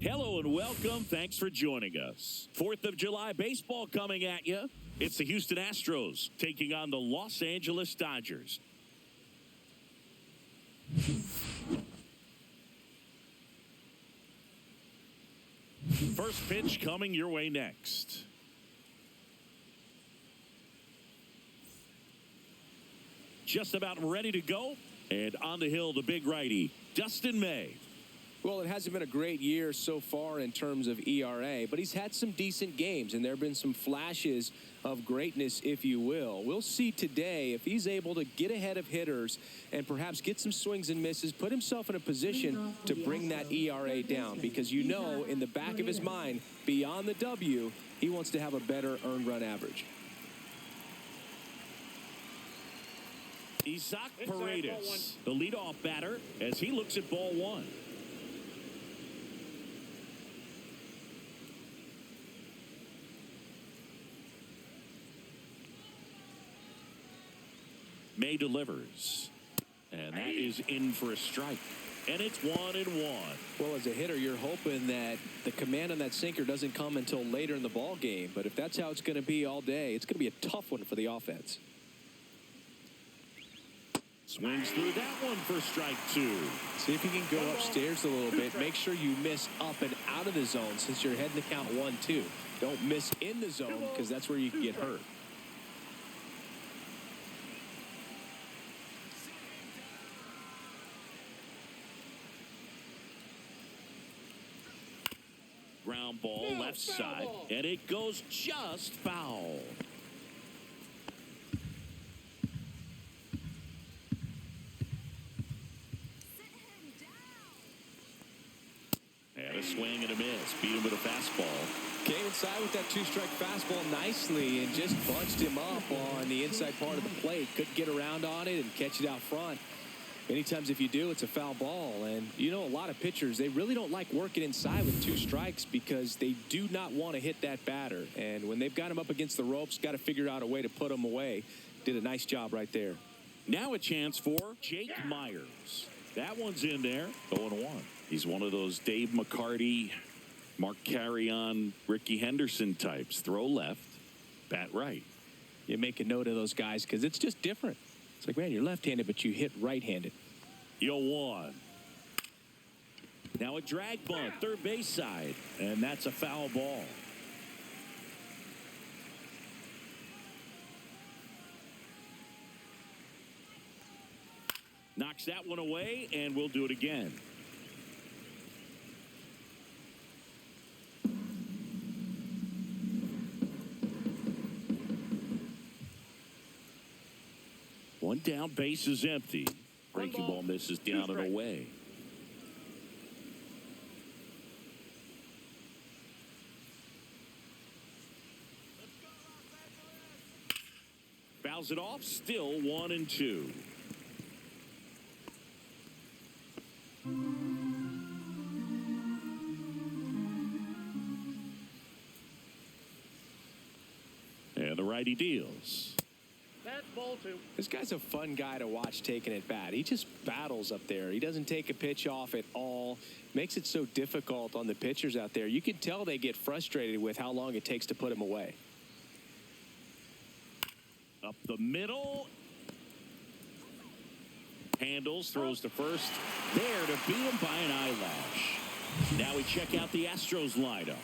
Hello and welcome. Thanks for joining us. 4th of July baseball coming at you. It's the Houston Astros taking on the Los Angeles Dodgers. First pitch coming your way next. Just about ready to go. And on the hill, the big righty, Dustin May. Well, it hasn't been a great year so far in terms of ERA, but he's had some decent games, and there have been some flashes of greatness, if you will. We'll see today if he's able to get ahead of hitters and perhaps get some swings and misses, put himself in a position to bring that ERA down, because you know in the back of his mind, beyond the W, he wants to have a better earned run average. Isaac Paredes, the leadoff batter, as he looks at ball one. May delivers, and that is in for a strike, and it's 1-1. Well, as a hitter, you're hoping that the command on that sinker doesn't come until later in the ball game, but if that's how it's going to be all day, it's going to be a tough one for the offense. Swings through that one for strike two. See if you can go upstairs a little bit. Make sure you miss up and out of the zone since you're heading to count 1-2. Don't miss in the zone because that's where you can get hurt. Ground ball left side, and it goes just foul. And a swing and a miss. Beat him with a fastball. Came inside with that two-strike fastball nicely and just bunched him up on the inside part of the plate. Couldn't get around on it and catch it out front. Many times if you do, it's a foul ball. And you know, a lot of pitchers, they really don't like working inside with two strikes because they do not want to hit that batter. And when they've got him up against the ropes, got to figure out a way to put him away. Did a nice job right there. Now a chance for Jake Myers. That one's in there. 0-1. He's one of those Dave McCarty, Mark Carrion, Ricky Henderson types. Throw left, bat right. You make a note of those guys because it's just different. It's like, man, you're left-handed, but you hit right-handed. 0-1. Now a drag bunt, third base side, and that's a foul ball. Knocks that one away, and we'll do it again. One down, base is empty. Breaking ball misses down and away. Fouls it off, still 1-2. And the righty deals. That's ball two. This guy's a fun guy to watch taking at bat. He just battles up there. He doesn't take a pitch off at all. Makes it so difficult on the pitchers out there. You can tell they get frustrated with how long it takes to put him away. Up the middle. Handles, throws to first. There to beat him by an eyelash. Now we check out the Astros lineup.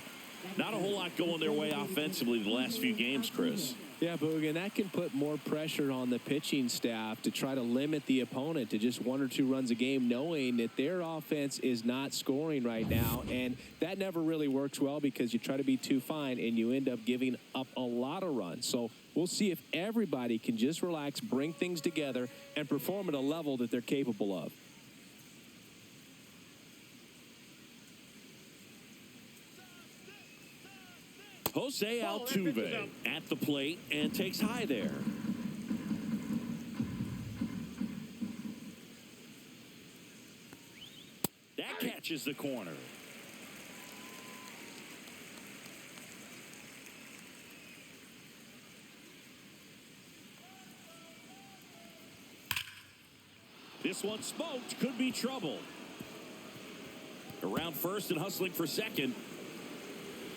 Not a whole lot going their way offensively the last few games, Chris. Yeah, Boog, and that can put more pressure on the pitching staff to try to limit the opponent to just 1 or 2 runs a game, knowing that their offense is not scoring right now. And that never really works well because you try to be too fine and you end up giving up a lot of runs. So we'll see if everybody can just relax, bring things together, and perform at a level that they're capable of. Jose Altuve at the plate and takes high there. That catches the corner. This one smoked, could be trouble. around first and hustling for second.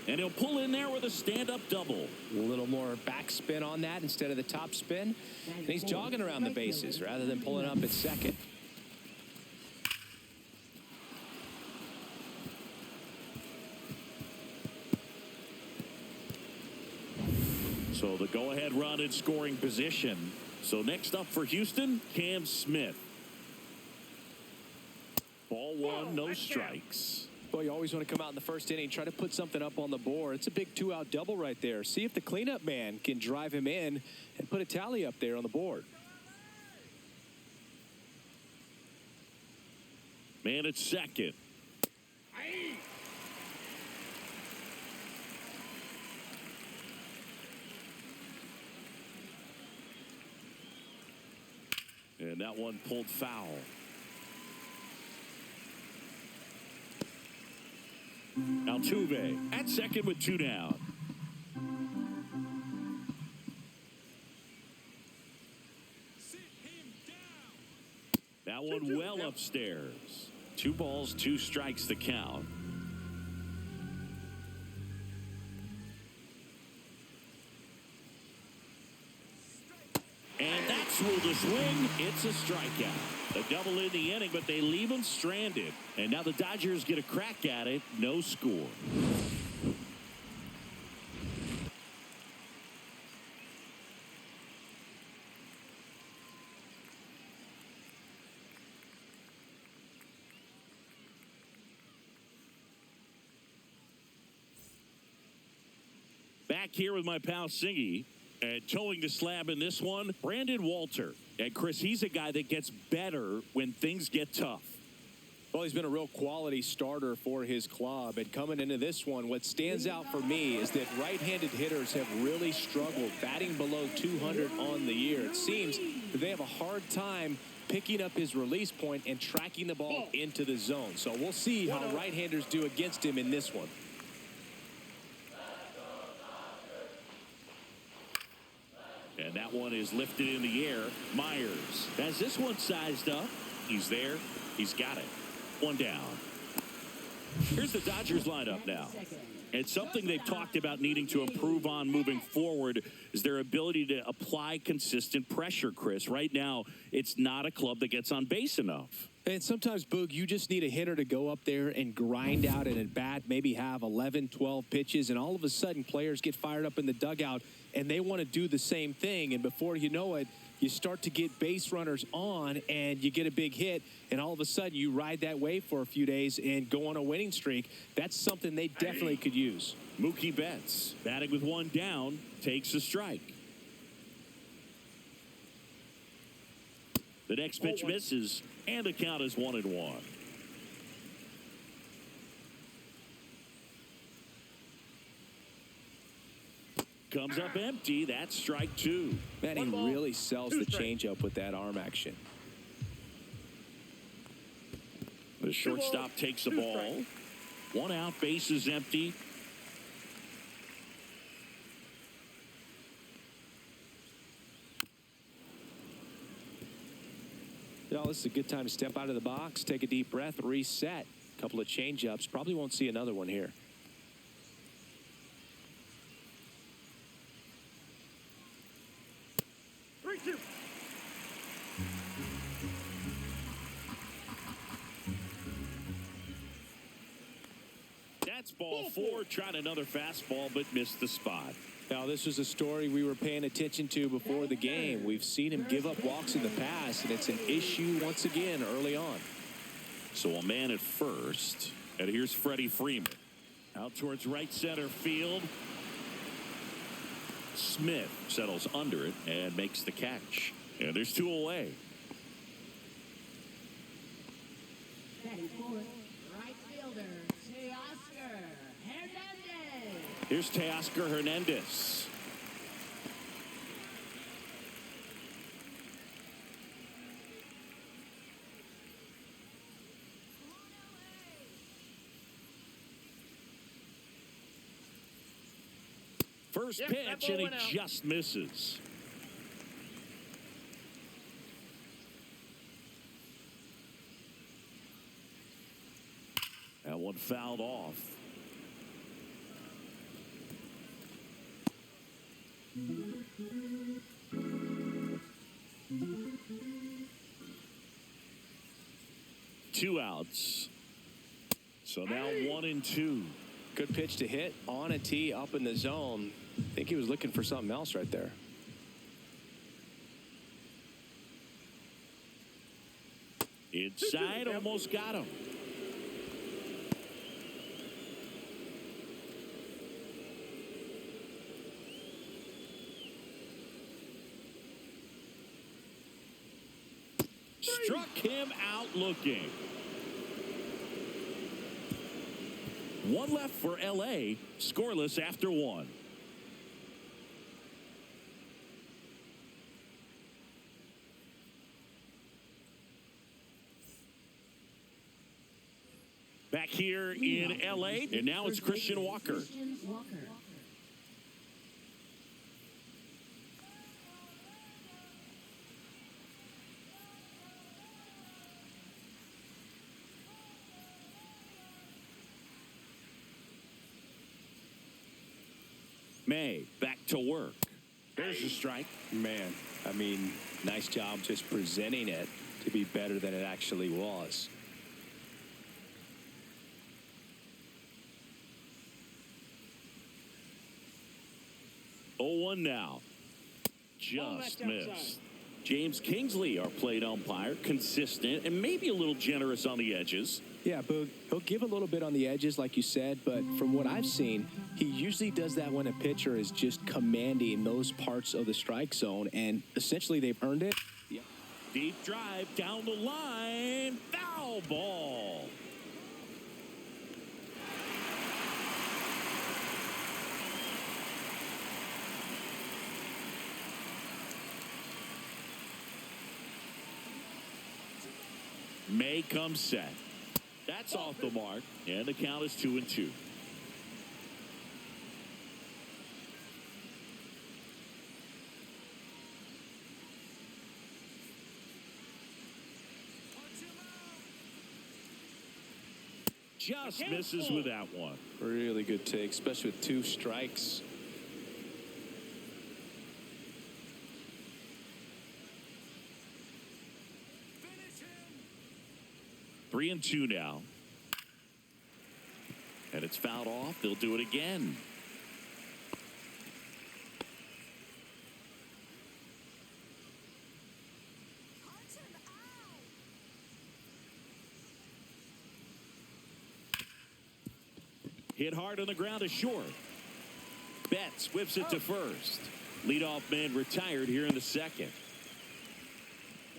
And he'll pull in there with a stand-up double. A little more backspin on that instead of the top spin. And he's jogging around the bases rather than pulling up at second. So the go-ahead run in scoring position. So next up for Houston, Cam Smith. Ball one, no strikes. Well, you always want to come out in the first inning, try to put something up on the board. It's a big two-out double right there. See if the cleanup man can drive him in and put a tally up there on the board. Man at second. And that one pulled foul. Altuve at second with 2 down. That one well upstairs. 2 balls, 2 strikes to count. And that's ruled a swing. It's a strikeout. A double in the inning, but they leave him stranded. And now the Dodgers get a crack at it. No score. Back here with my pal Singy. And towing the slab in this one, Brandon Walter. And Chris, he's a guy that gets better when things get tough. Well, he's been a real quality starter for his club. And coming into this one, what stands out for me is that right-handed hitters have really struggled batting below 200 on the year. It seems that they have a hard time picking up his release point and tracking the ball into the zone. So we'll see how right-handers do against him in this one. And that one is lifted in the air. Myers has this one sized up. He's there. He's got it. 1 down. Here's the Dodgers lineup now. And something they've talked about needing to improve on moving forward is their ability to apply consistent pressure, Chris. Right now, it's not a club that gets on base enough. And sometimes, Boog, you just need a hitter to go up there and grind out an at-bat, maybe have 11, 12 pitches, and all of a sudden players get fired up in the dugout, and they want to do the same thing. And before you know it, you start to get base runners on, and you get a big hit, and all of a sudden you ride that wave for a few days and go on a winning streak. That's something they definitely could use. Mookie Betts, batting with 1 down, takes a strike. The next pitch misses, and the count is 1-1. Comes up empty. That's strike 2. Man, he really sells the changeup with that arm action. The shortstop takes the ball. 1 out, base is empty. Well, this is a good time to step out of the box, take a deep breath, reset. A couple of changeups. Probably won't see another one here. That's ball 4. Tried another fastball, but missed the spot. Now, this was a story we were paying attention to before the game. We've seen him give up walks in the past, and it's an issue once again early on. So a man at first, and here's Freddie Freeman. Out towards right center field. Smith settles under it and makes the catch. And there's 2 away. Batting fourth, right fielder, Teoscar Hernandez. Here's Teoscar Hernandez. First pitch, and he just misses. That one one fouled off. Two outs. So now 1-2. Good pitch to hit on a tee up in the zone. I think he was looking for something else right there. Inside, almost got him. Struck him out looking. One left for LA, scoreless after one. Back here in LA, and now it's Christian Walker. May back to work. There's a strike. Man, I mean, nice job just presenting it to be better than it actually was. Oh, 0-1 now. Just missed. James Kingsley, our plate umpire, consistent and maybe a little generous on the edges. Yeah, Boog, he'll give a little bit on the edges, like you said, but from what I've seen, he usually does that when a pitcher is just commanding those parts of the strike zone, and essentially they've earned it. Yeah. Deep drive down the line. Foul ball. May comes set. That's off the mark, and the count is 2-2. Just misses with that one. Really good take, especially with two strikes. 3-2 now. And it's fouled off. They'll do it again. Hit hard on the ground to short. Betts whips it to first. Leadoff man retired here in the second.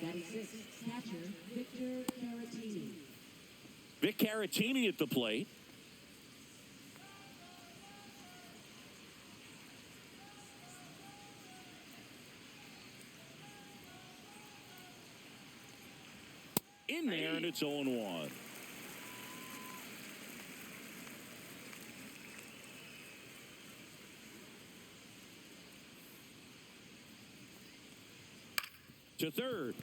96, catcher, Victor Caratini. Vic Caratini at the plate. In there, and it's 0-1. To third.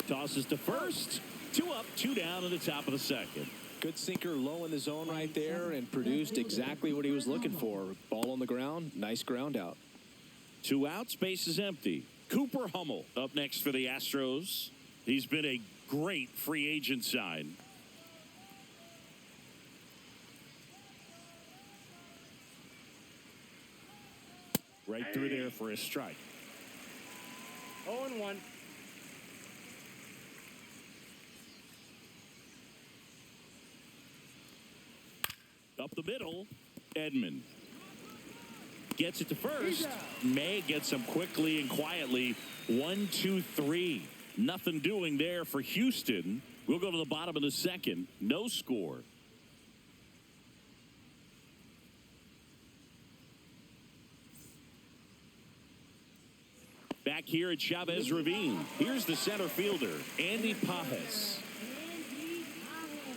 Tosses to first. 2 up, 2 down in the top of the second. Good sinker low in the zone right there and produced exactly what he was looking for. Ball on the ground, nice ground out. 2 outs, base is empty. Cooper Hummel up next for the Astros. He's been a great free agent sign. Right through there for a strike. 0-1. Up the middle, Edman gets it to first. May gets him quickly and quietly. 1-2-3. Nothing doing there for Houston. We'll go to the bottom of the second. No score. Back here at Chavez Ravine, here's the center fielder, Andy Pajes. Andy Pajes.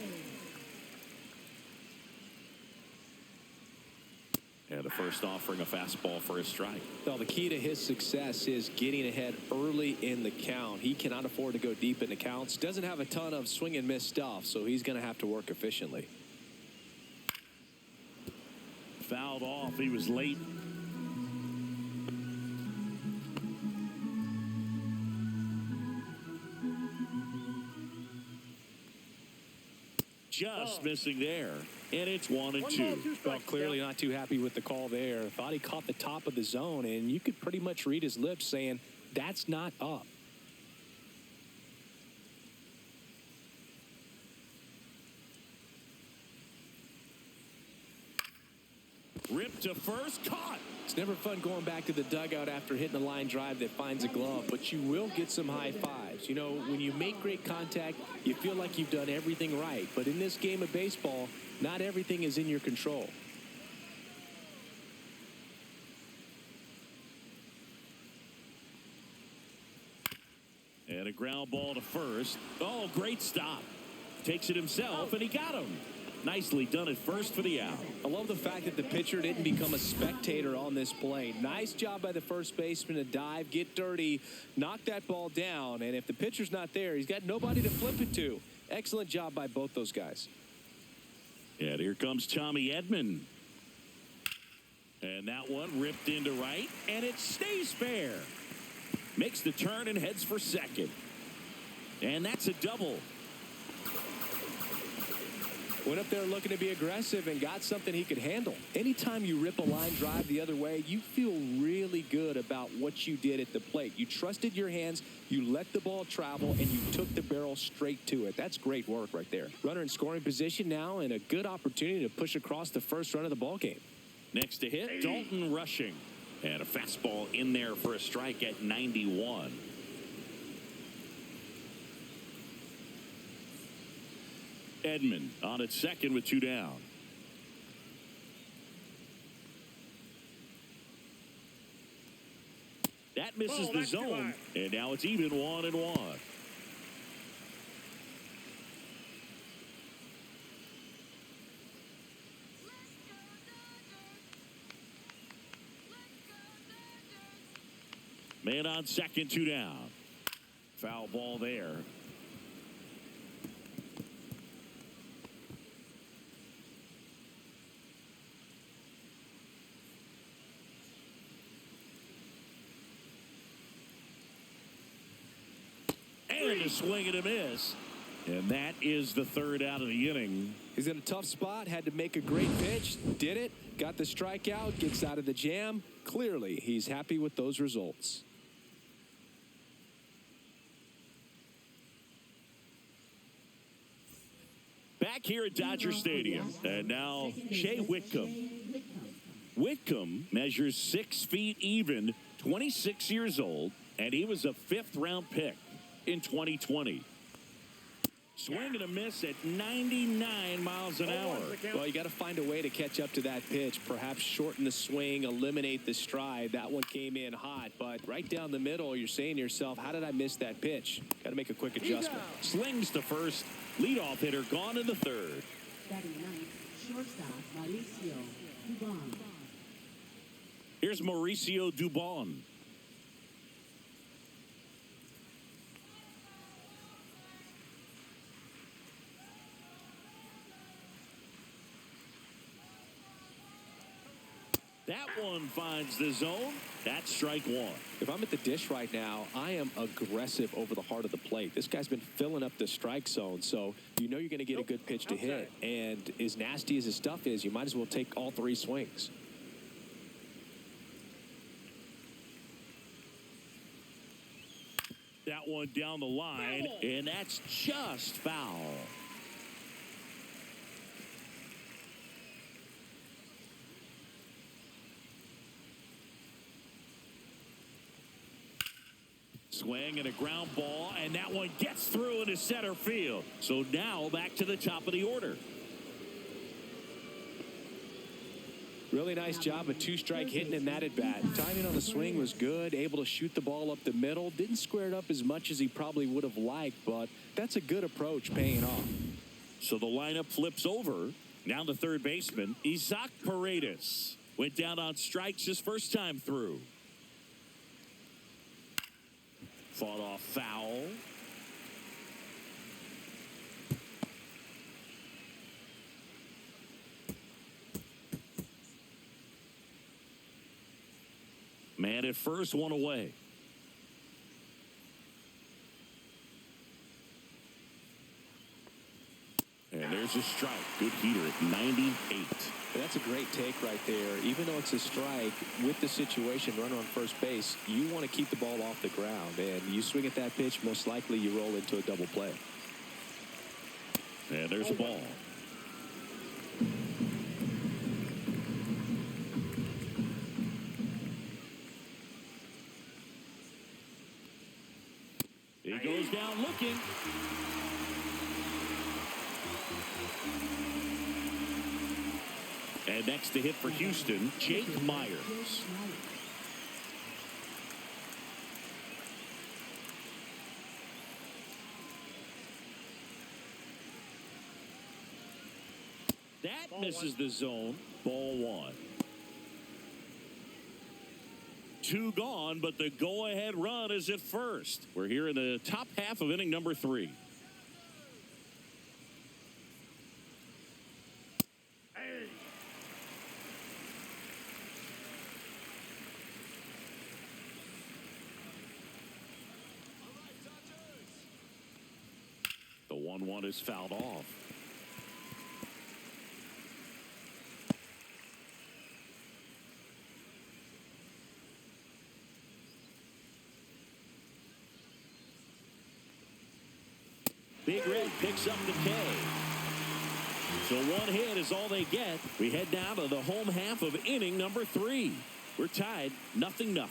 And the first offering a fastball for a strike. Well, the key to his success is getting ahead early in the count. He cannot afford to go deep in the counts. Doesn't have a ton of swing and miss stuff, so he's going to have to work efficiently. Fouled off. He was late. Just missing there. And it's 1-2. Well, clearly not too happy with the call there. Thought he caught the top of the zone, and you could pretty much read his lips saying, that's not up. Ripped to first, caught. It's never fun going back to the dugout after hitting a line drive that finds a glove, but you will get some high fives. You know, when you make great contact, you feel like you've done everything right. But in this game of baseball, not everything is in your control. And a ground ball to first. Oh, great stop. Takes it himself, and he got him. Nicely done at first for the out. I love the fact that the pitcher didn't become a spectator on this play. Nice job by the first baseman to dive, get dirty, knock that ball down. And if the pitcher's not there, he's got nobody to flip it to. Excellent job by both those guys. And here comes Tommy Edman. And that one ripped into right, and it stays fair. Makes the turn and heads for second. And that's a double. Went up there looking to be aggressive and got something he could handle. Anytime you rip a line drive the other way, you feel really good about what you did at the plate. You trusted your hands, you let the ball travel, and you took the barrel straight to it. That's great work right there. Runner in scoring position now, and a good opportunity to push across the first run of the ball game. Next to hit, Dalton Rushing. And a fastball in there for a strike at 91. Edman on at second with 2 down. That misses the zone, and now it's even 1-1. Man on second, 2 down. Foul ball there. And a swing and a miss. And that is the third out of the inning. He's in a tough spot, had to make a great pitch, did it, got the strikeout, gets out of the jam. Clearly, he's happy with those results. Back here at Dodger Stadium. And now Shea Whitcomb. Whitcomb measures 6 feet even, 26 years old, and he was a 5th-round pick in 2020. Swing and a miss at 99 miles an hour. Well, you got to find a way to catch up to that pitch. Perhaps shorten the swing, eliminate the stride. That one came in hot, but right down the middle, you're saying to yourself, how did I miss that pitch? Got to make a quick adjustment. Slings to first. Leadoff hitter gone in the third. Batting ninth, shortstop Mauricio Dubon. Here's Mauricio Dubon. That one finds the zone. That's strike 1. If I'm at the dish right now, I am aggressive over the heart of the plate. This guy's been filling up the strike zone, so you know you're going to get a good pitch to hit. And as nasty as his stuff is, you might as well take all 3 swings. That one down the line, and that's just foul. Swing and a ground ball, and that one gets through into center field. So now back to the top of the order. Really nice job of 2-strike hitting in that at bat. Timing on the swing was good, able to shoot the ball up the middle. Didn't square it up as much as he probably would have liked, but that's a good approach paying off. So the lineup flips over. Now the third baseman, Isaac Paredes. Went down on strikes his first time through. Fought off foul. Man at first, one away. And there's a strike. Good heater at 98. That's a great take right there. Even though it's a strike, with the situation, runner on first base, you want to keep the ball off the ground. And you swing at that pitch, most likely you roll into a double play. And there's a ball. He goes down looking. And next to hit for Houston, Jake Myers. That misses the zone. Ball one. 2 gone, but the go-ahead run is at first. We're here in the top half of inning number 3. The 1-1 is fouled off. Big Red picks up the K. So 1 hit is all they get. We head down to the home half of inning number 3. We're tied 0-0.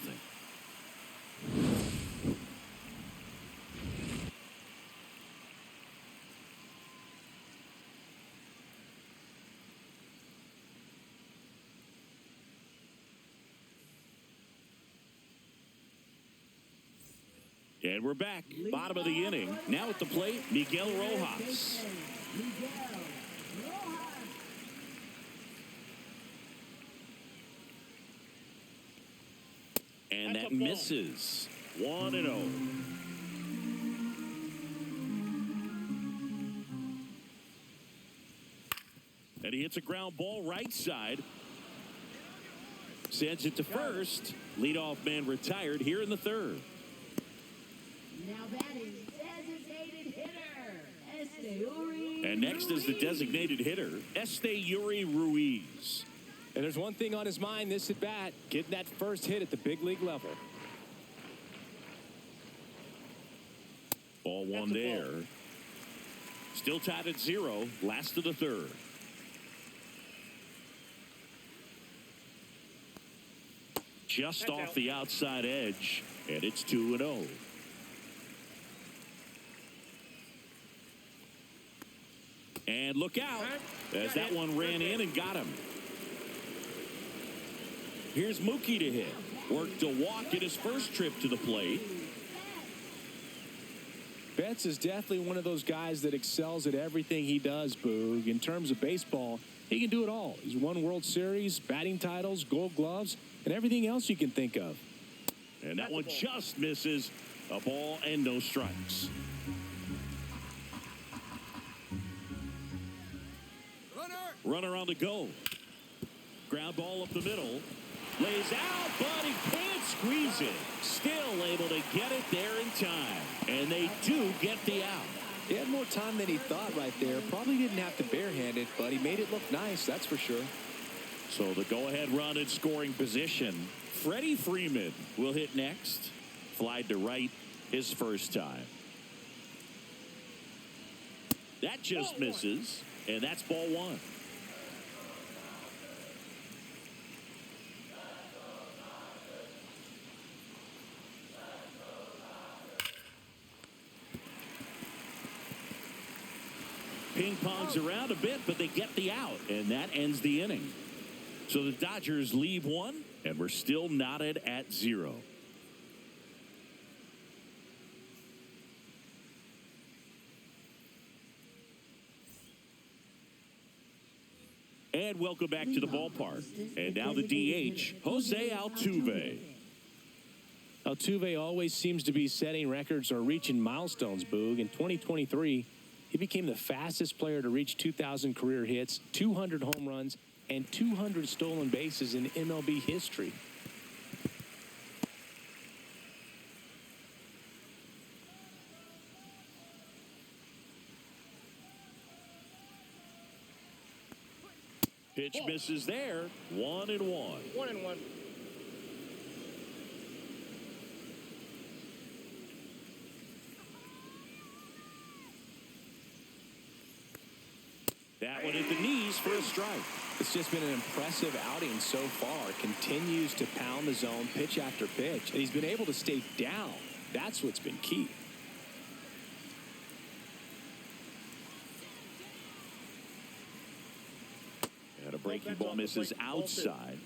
And we're back. Bottom of the inning. Now at the plate, Miguel Rojas. And that misses. 1-0. And he hits a ground ball right side. Sends it to first. Leadoff man retired here in the 3rd. Now batting, designated hitter, Esteury. And next is the designated hitter, Esteury Ruiz. And there's one thing on his mind this at bat, getting that first hit at the big league level. Ball one there. Still tied at 0, last of the 3rd. Just off the outside edge, and it's 2-0. And look out, as that one ran in and got him. Here's Mookie to hit. Worked a walk at his first trip to the plate. Betts is definitely one of those guys that excels at everything he does, Boog. In terms of baseball, he can do it all. He's won World Series, batting titles, Gold Gloves, and everything else you can think of. And that one just misses. A ball and no strikes. Runner on the go. Ground ball up the middle. Lays out, but he can't squeeze it. Still able to get it there in time. And they do get the out. He had more time than he thought right there. Probably didn't have to barehand it, but he made it look nice, that's for sure. So the go-ahead run in scoring position. Freddie Freeman will hit next. Flied to right his first time. That just misses, and that's ball one. Ping-pongs around a bit, but they get the out, and that ends the inning. So the Dodgers leave one, and we're still knotted at 0. And and welcome back to the ballpark. And now the DH, Jose Altuve. Altuve always seems to be setting records or reaching milestones, Boog. In 2023, he became the fastest player to reach 2,000 career hits, 200 home runs, and 200 stolen bases in MLB history. Pitch misses there. 1-1. 1-1. That one at the knees for a strike. It's just been an impressive outing so far. Continues to pound the zone pitch after pitch. And he's been able to stay down. That's what's been key. And a breaking ball misses outside.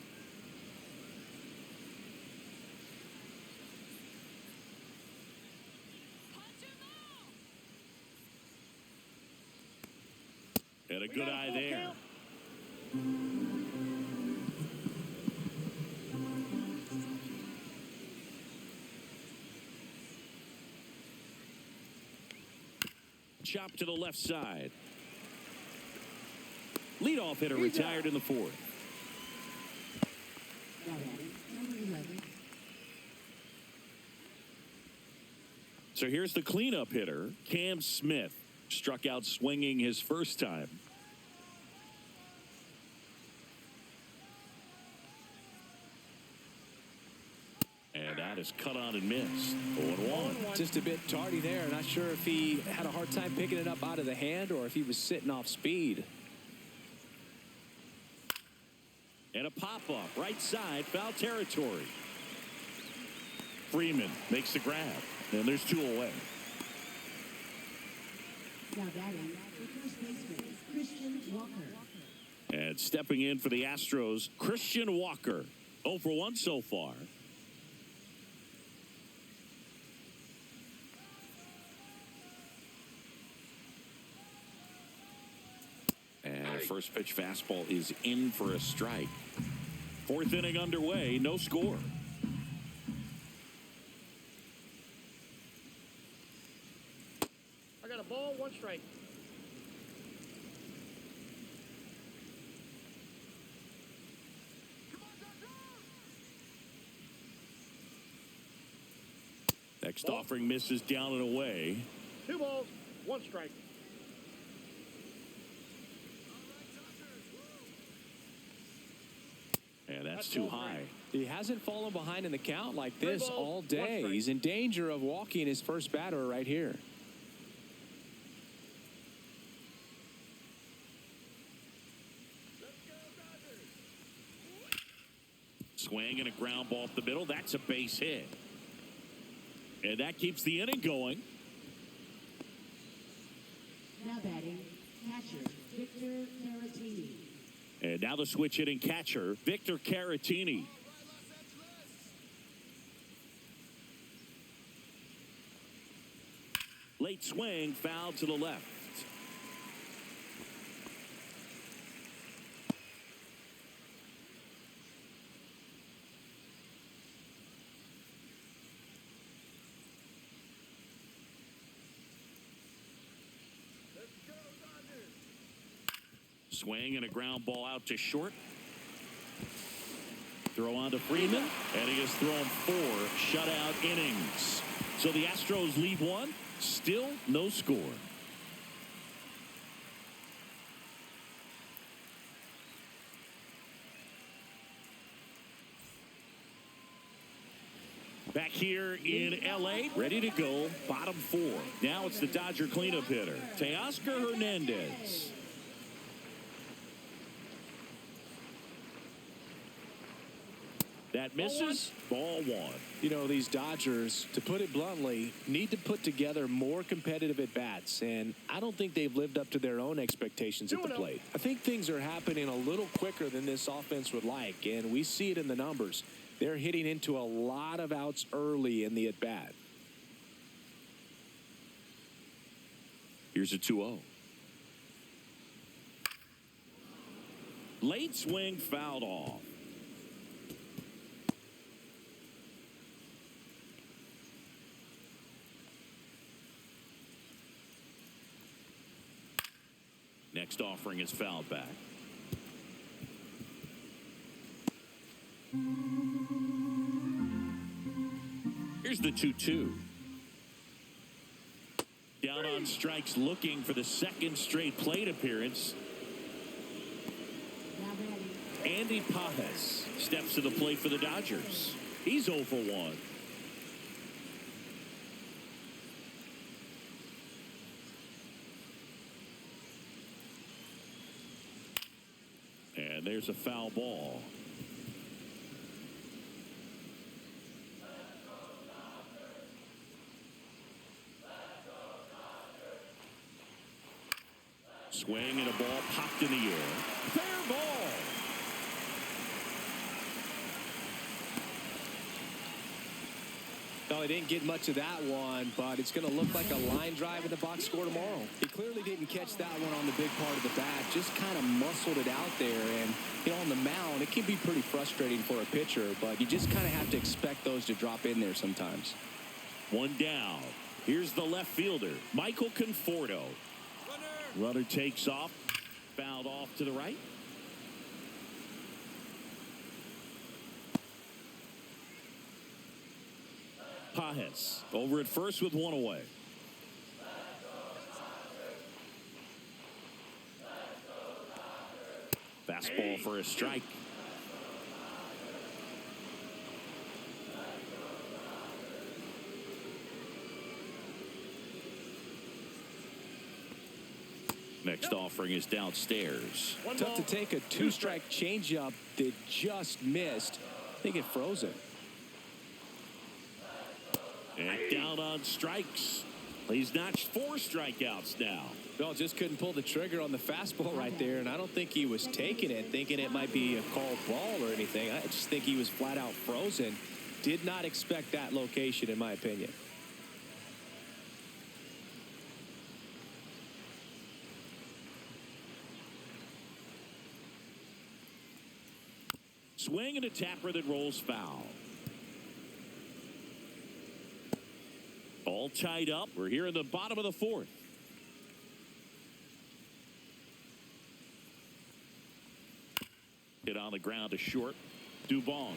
And a good eye there. Chop to the left side. Leadoff hitter retired in the fourth. So here's the cleanup hitter, Cam Smith. Struck out swinging his first time. And that is cut on and missed. 0-1. Just a bit tardy there. Not sure if he had a hard time picking it up out of the hand or if he was sitting off speed. And a pop-up right side, foul territory. Freeman makes the grab. And there's two away. Now batting, the first baseman, Christian Walker. And stepping in for the Astros, Christian Walker. 0 for 1 so far. And first pitch fastball is in for a strike. Fourth inning underway, no score. I got a ball, 1 strike. Next offering misses down and away. 2 balls, 1 strike. And that's too high. He hasn't fallen behind in the count like this all day. He's in danger of walking his first batter right here. Swing and a ground ball up the middle. That's a base hit. And that keeps the inning going. Now batting, catcher, Victor Caratini. And now the switch hitting catcher, Victor Caratini. Late swing, foul to the left. Swing and a ground ball out to short. Throw on to Freeman, and he has thrown 4 shutout innings. So the Astros lead 1, still no score. Back here in L.A., ready to go, bottom 4. Now it's the Dodger cleanup hitter, Teoscar Hernandez. That misses, ball 1. You know, these Dodgers, to put it bluntly, need to put together more competitive at-bats, and I don't think they've lived up to their own expectations at the plate. I think things are happening a little quicker than this offense would like, and we see it in the numbers. They're hitting into a lot of outs early in the at-bat. Here's a 2-0. Late swing fouled off. Next offering is fouled back. Here's the 2-2. Down on strikes, looking for the second straight plate appearance. Andy Pajes steps to the plate for the Dodgers. He's 0 for 1. And there's a foul ball. Swing and a ball popped in the air. Fair ball. No, he didn't get much of that one, but it's going to look like a line drive in the box score tomorrow. He clearly didn't catch that one on the big part of the bat, just kind of muscled it out there. And, you know, on the mound, it can be pretty frustrating for a pitcher, but you just kind of have to expect those to drop in there sometimes. One down. Here's the left fielder, Michael Conforto. Runner takes off, fouled off to the right. Pajes over at first with one away. Fastball for a strike. Next offering is downstairs. Tough to take a two-strike changeup that just missed. I think it froze it. And down on strikes. He's notched 4 strikeouts now. Well, just couldn't pull the trigger on the fastball right there, and I don't think he was taking it, thinking it might be a called ball or anything. I just think he was flat out frozen. Did not expect that location, in my opinion. Swing and a tapper that rolls foul. All tied up. We're here in the bottom of the 4th. Hit on the ground to short. Dubon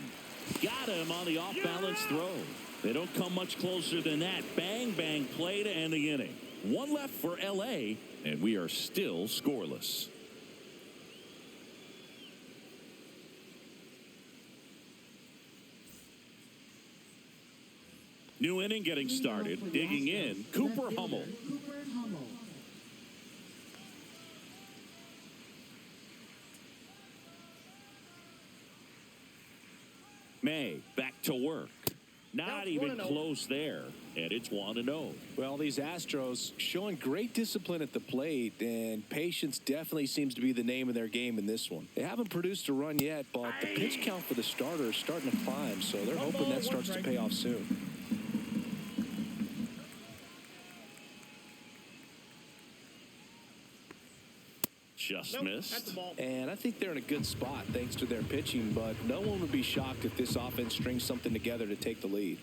got him on the off-balance throw. They don't come much closer than that. Bang, bang play to end the inning. One left for L.A., and we are still scoreless. New inning getting started. Digging in, Cooper Hummel. May back to work. Not even close there. And it's 1-0. Well, these Astros showing great discipline at the plate, and patience definitely seems to be the name of their game in this one. They haven't produced a run yet, but the pitch count for the starter is starting to climb, so they're hoping that starts to pay off soon. Just missed. And I think they're in a good spot thanks to their pitching, but no one would be shocked if this offense strings something together to take the lead.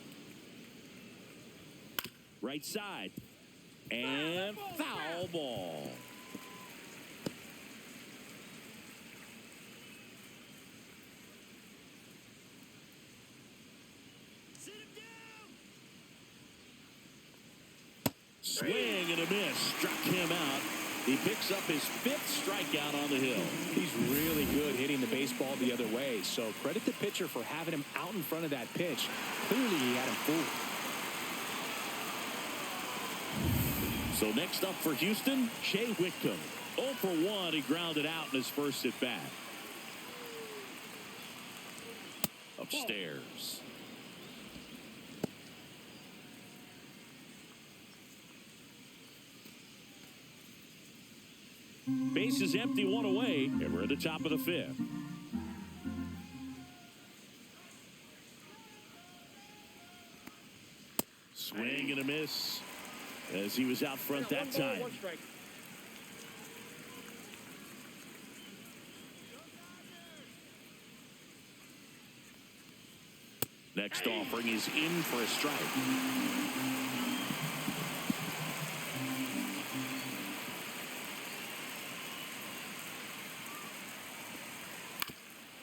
Right side. And foul ball. Swing and a miss. Struck him out. He picks up his 5th strikeout on the hill. He's really good hitting the baseball the other way, so credit the pitcher for having him out in front of that pitch. Clearly, he had him fooled. So next up for Houston, Shea Whitcomb. 0 for 1. He grounded out in his first at bat. Upstairs. Base is empty, 1 away, and we're at the top of the 5th. Swing and a miss as he was out front that time. Next offering is in for a strike.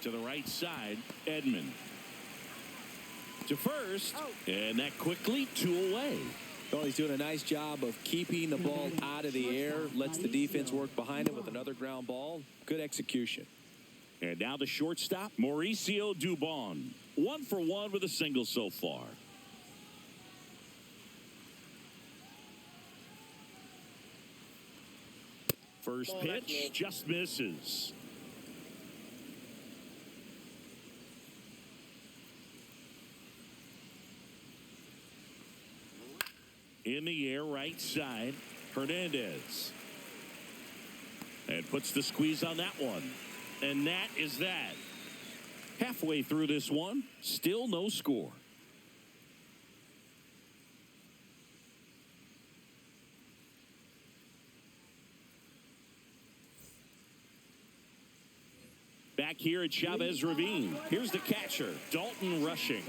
To the right side, Edman. To first, and that quickly 2 away. Well, he's doing a nice job of keeping the ball out of the air, lets the defense work behind it with another ground ball. Good execution. And now the shortstop, Mauricio Dubon. 1 for 1 with a single so far. First pitch just misses. In the air, right side, Hernandez. And puts the squeeze on that one. And that is that. Halfway through this one, still no score. Back here at Chavez Ravine, here's the catcher, Dalton Rushing.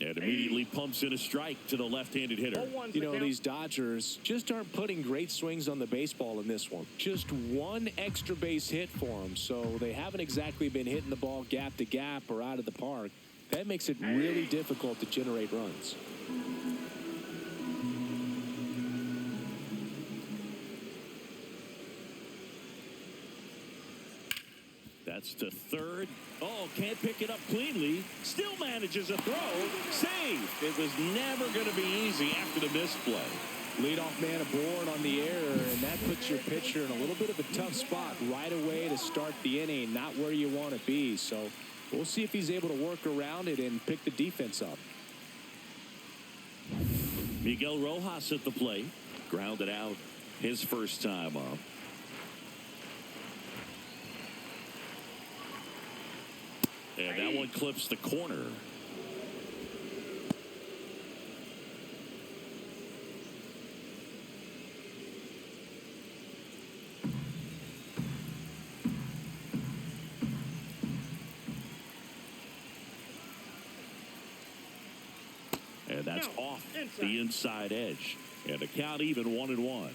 And immediately pumps in a strike to the left-handed hitter. You know, these Dodgers just aren't putting great swings on the baseball in this one. Just one extra base hit for them, so they haven't exactly been hitting the ball gap to gap or out of the park. That makes it really difficult to generate runs. That's to third. Oh, can't pick it up cleanly. Still manages a throw. Save. It was never going to be easy after the misplay. Leadoff man aboard on the air, and that puts your pitcher in a little bit of a tough spot right away to start the inning, not where you want to be. So we'll see if he's able to work around it and pick the defense up. Miguel Rojas at the plate. Grounded out his first time up. And that one clips the corner. And that's off the inside edge. And the count even 1-1.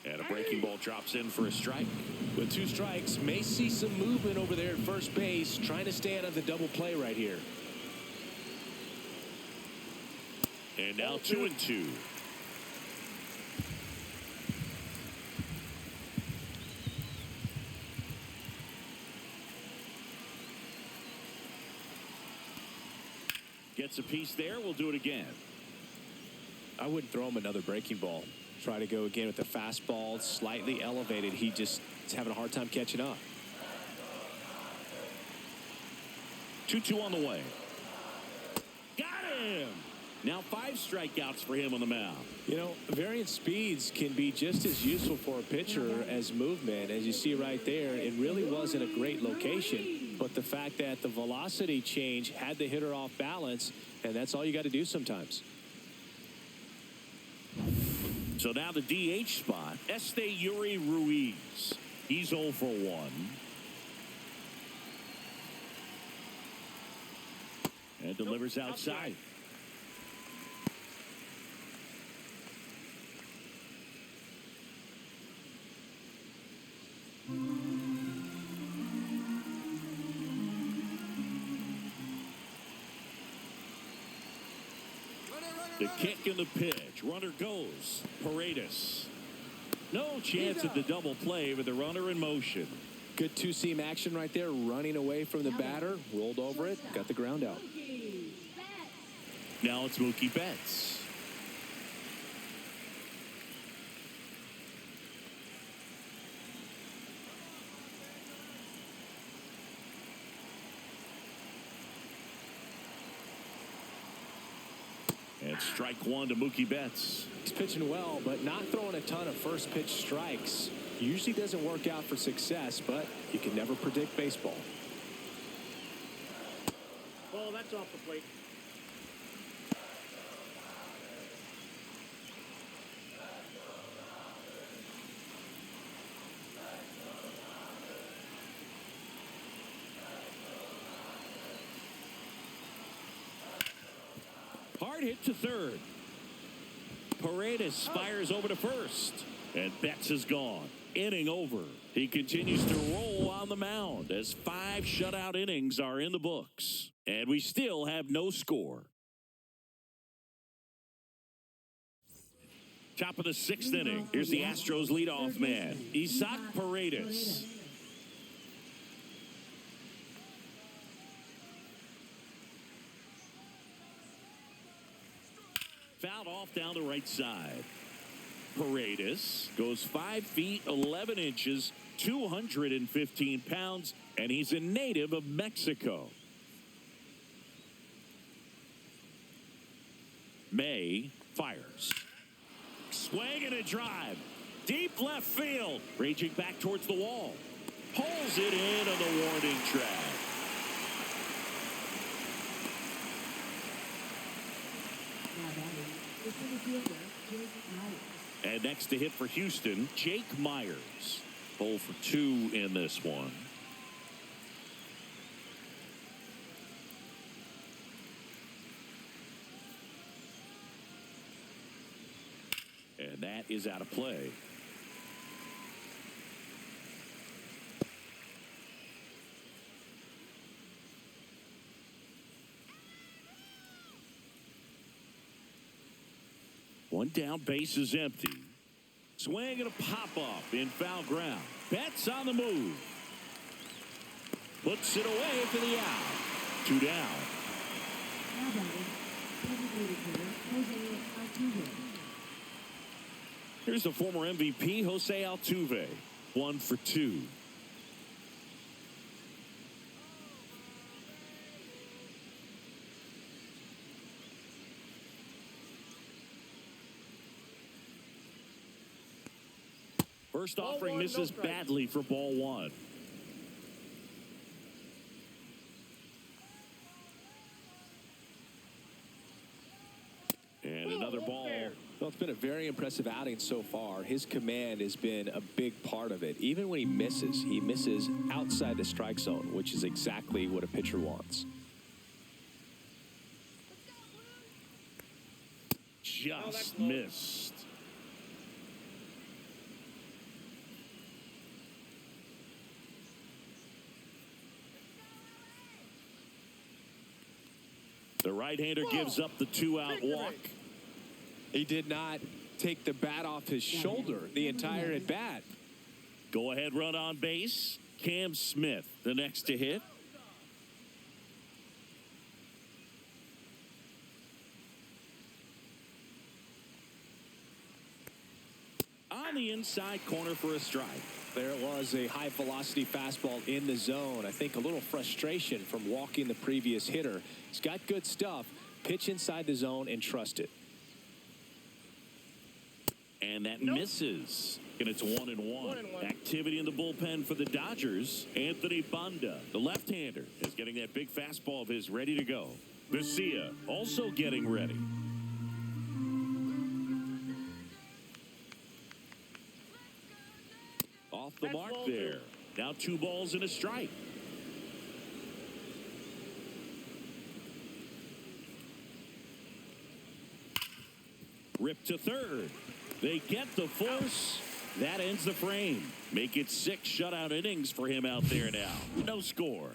And a breaking ball drops in for a strike. With 2 strikes, may see some movement over there at first base, trying to stay out of the double play right here. And now 2-2. Gets a piece there. We'll do it again. I wouldn't throw him another breaking ball. Try to go again with the fastball, slightly elevated. He just is having a hard time catching up. 2-2 on the way. Got him. Now 5 strikeouts for him on the mound. You know, variant speeds can be just as useful for a pitcher as movement. As you see right there, it really wasn't a great location, but the fact that the velocity change had the hitter off balance, and that's all you got to do sometimes. So now the DH spot, Yuri Ruiz. He's 0 for 1. And delivers outside. The kick and the pitch. Runner goes. Paredes. No chance at the double play with the runner in motion. Good two-seam action right there, running away from the batter. Rolled over it, got the ground out. Now it's Mookie Betts. And strike 1 to Mookie Betts. He's pitching well, but not throwing a ton of first pitch strikes. Usually doesn't work out for success, but you can never predict baseball. Ball, that's off the plate. Hard hit to third. Paredes fires over to first. And Betts is gone. Inning over. He continues to roll on the mound as 5 shutout innings are in the books. And we still have no score. Top of the 6th inning. Here's the Astros leadoff man, Isaac Paredes. Fouled off down the right side. Paredes goes 5 feet 11 inches, 215 pounds, and he's a native of Mexico. May fires. Swing and a drive. Deep left field. Raging back towards the wall. Pulls it in on the warning track. And next to hit for Houston, Jake Myers. 0 for 2 in this one. And that is out of play. One down, base is empty. Swing and a pop-up in foul ground. Betts on the move. Puts it away for the out. 2 down. Here's the former MVP, Jose Altuve. 1 for 2. First offering misses badly for ball 1. And another ball. Well, it's been a very impressive outing so far. His command has been a big part of it. Even when he misses outside the strike zone, which is exactly what a pitcher wants. Just missed. The right-hander gives up the 2-out walk. He did not take the bat off his shoulder the entire at bat. Go ahead run on base. Cam Smith, the next to hit. On the inside corner for a strike. There was a high velocity fastball in the zone. I think a little frustration from walking the previous hitter. He's got good stuff. Pitch inside the zone and trust it. And that misses. And it's 1-1. Activity in the bullpen for the Dodgers. Anthony Banda, the left-hander, is getting that big fastball of his ready to go. Garcia also getting ready. Off the mark there. Now 2 balls and a strike. Rip to third. They get the force. That ends the frame. Make it 6 shutout innings for him out there now. No score.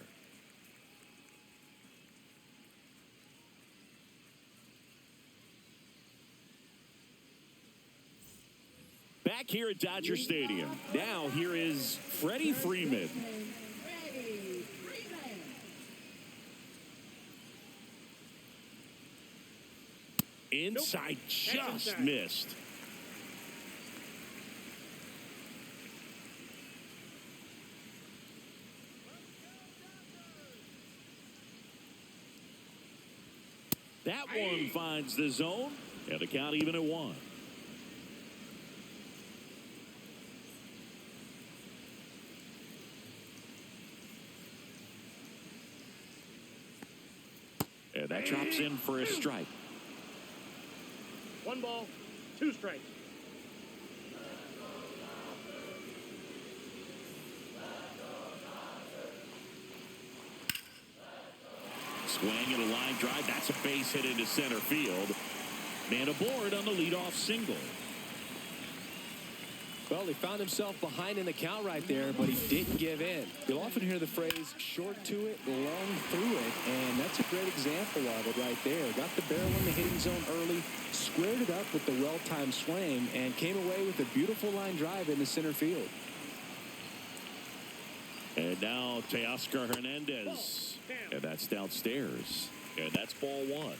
Back here at Dodger Stadium. Now here is Freddie Freeman. Inside, just missed. That one finds the zone, and the count even at 1. And that drops in for a strike. 1 ball, 2 strikes. Swing and a line drive. That's a base hit into center field. Man aboard on the leadoff single. Well, he found himself behind in the count right there, but he didn't give in. You'll often hear the phrase, short to it, long through it, and that's a great example of it right there. Got the barrel in the hitting zone early, squared it up with the well-timed swing, and came away with a beautiful line drive into center field. And now Teoscar Hernandez. And that's downstairs. And that's ball 1.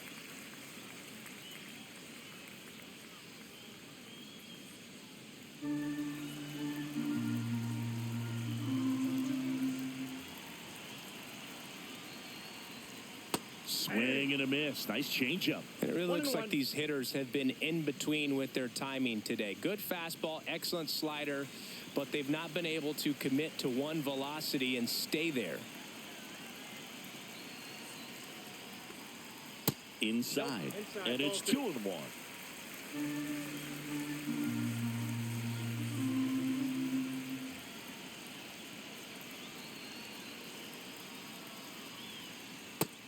Swing and a miss. Nice changeup. It really looks like these hitters have been in between with their timing today. Good fastball, excellent slider, but they've not been able to commit to one velocity and stay there. Inside. And it's 2-1.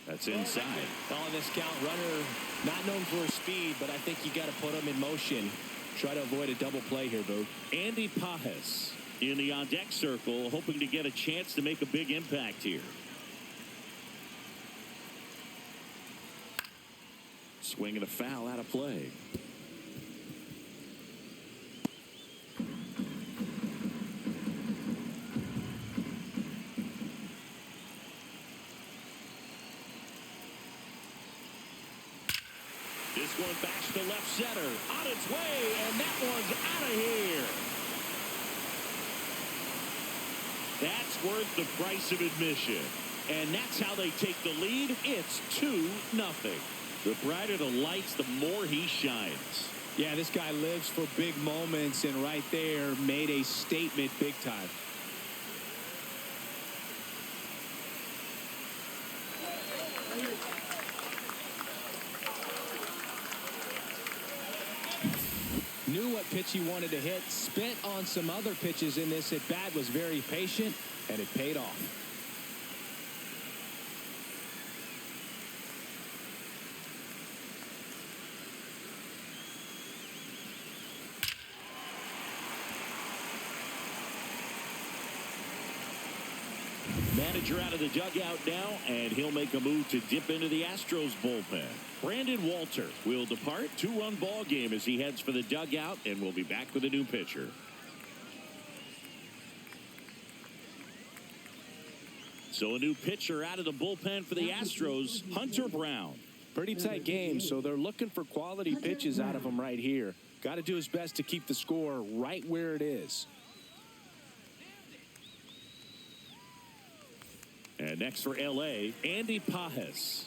That's inside. On this count, runner not known for his speed, but I think you got to put him in motion. Try to avoid a double play here, Boo. Andy Pajes in the on-deck circle, hoping to get a chance to make a big impact here. Swing and a foul out of play. This one backs to left center. On its way, and that one's out of here. That's worth the price of admission. And that's how they take the lead. It's 2-0. The brighter the lights, the more he shines. Yeah, this guy lives for big moments, and right there made a statement big time. Knew what pitch he wanted to hit, spent on some other pitches in this at bat, was very patient, and it paid off. Manager out of the dugout now, and he'll make a move to dip into the Astros bullpen. Brandon Walter will depart. 2-run ball game as he heads for the dugout, and we'll be back with a new pitcher. So a new pitcher out of the bullpen for the Astros, Hunter Brown. Pretty tight game, so they're looking for quality pitches out of him right here. Got to do his best to keep the score right where it is. And next for L.A., Andy Pajes.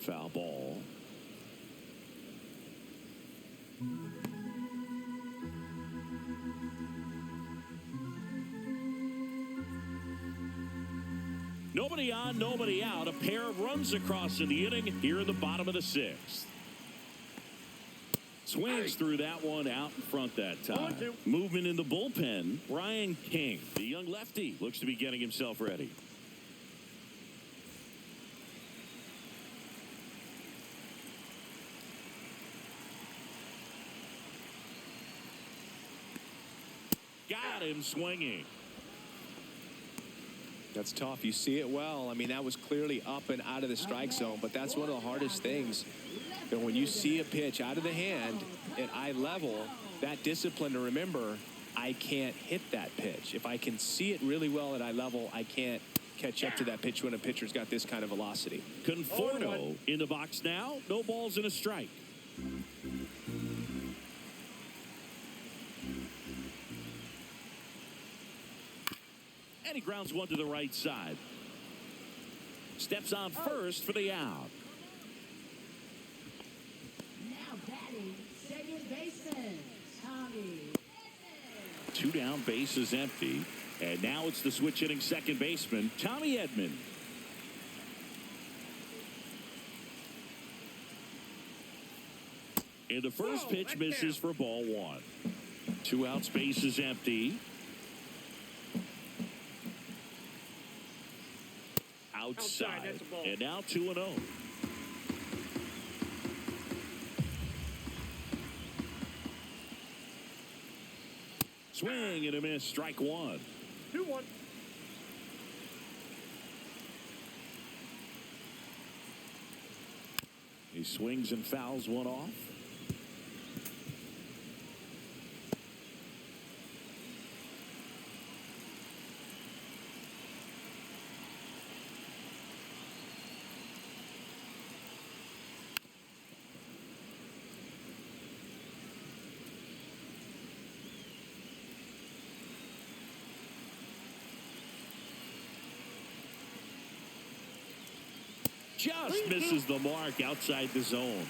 Foul ball. Nobody on, nobody out. A pair of runs across in the inning here in the bottom of the 6th. Swings through that one out in front that time. Movement in the bullpen. Brian King, the young lefty, looks to be getting himself ready. Got him swinging. That's tough. You see it well. I mean, that was clearly up and out of the strike zone, but that's one of the hardest things. And when you see a pitch out of the hand at eye level, that discipline to remember, I can't hit that pitch. If I can see it really well at eye level, I can't catch up to that pitch when a pitcher's got this kind of velocity. Conforto in the box now. No balls and a strike. And he grounds one to the right side. Steps on first for the out. Now batting, second baseman, Tommy. 2 down, bases empty. And now it's the switch hitting second baseman, Tommy Edman. And the first pitch misses for ball one. 2 outs, base is empty. Outside. That's a ball. And now 2-0. Swing and a miss, strike one. 2-1. He swings and fouls one off. Just misses the mark outside the zone.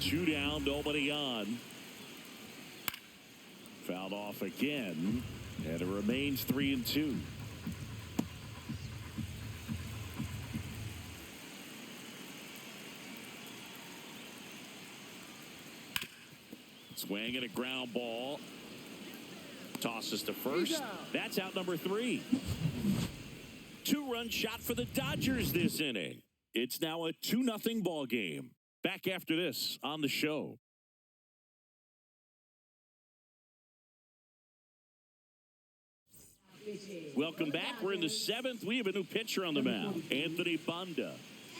Two down, nobody on. Fouled off again, and it remains 3-2. Swing and a ground ball. Tosses to first. That's out number 3. 2-run shot for the Dodgers this inning. It's now a 2-0 ball game. Back after this on the show. Welcome back. We're in the 7th. We have a new pitcher on the mound, Anthony Banda.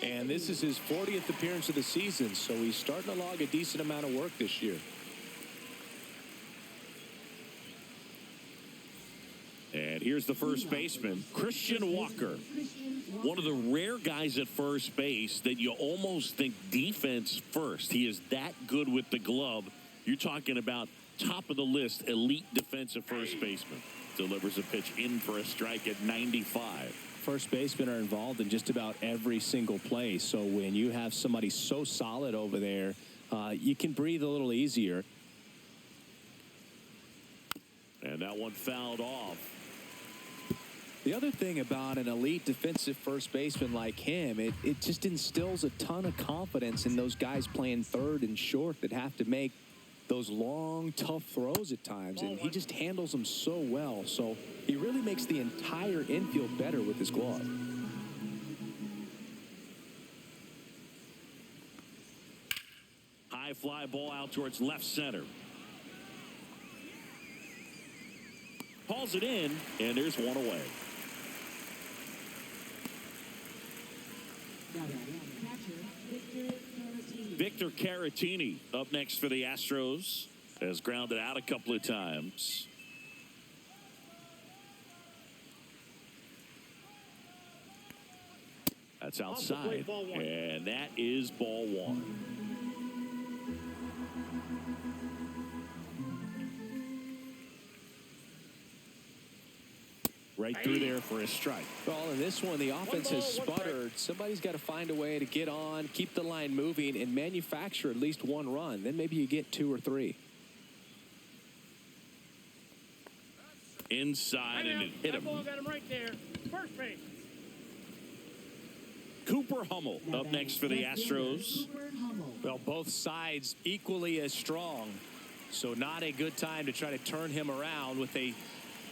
And this is his 40th appearance of the season, so he's starting to log a decent amount of work this year. And here's the first baseman, Christian Walker. One of the rare guys at first base that you almost think defense first. He is that good with the glove. You're talking about top of the list, elite defensive first baseman. Delivers a pitch in for a strike at 95. First basemen are involved in just about every single play. So when you have somebody so solid over there, you can breathe a little easier. And that one fouled off. The other thing about an elite defensive first baseman like him, it just instills a ton of confidence in those guys playing third and short that have to make those long, tough throws at times. And he just handles them so well. So he really makes the entire infield better with his glove. High fly ball out towards left center. Hauls it in, and there's one away. Victor Caratini up next for the Astros. Has grounded out a couple of times. That's outside. And that is ball one. Right through there for a strike. Well, in this one, the offense has sputtered. Somebody's got to find a way to get on, keep the line moving, and manufacture at least one run. Then maybe you get 2 or 3. Inside, and it hit him. That ball got him right there. First base. Cooper Hummel up next for the Astros. Well, both sides equally as strong. So not a good time to try to turn him around with a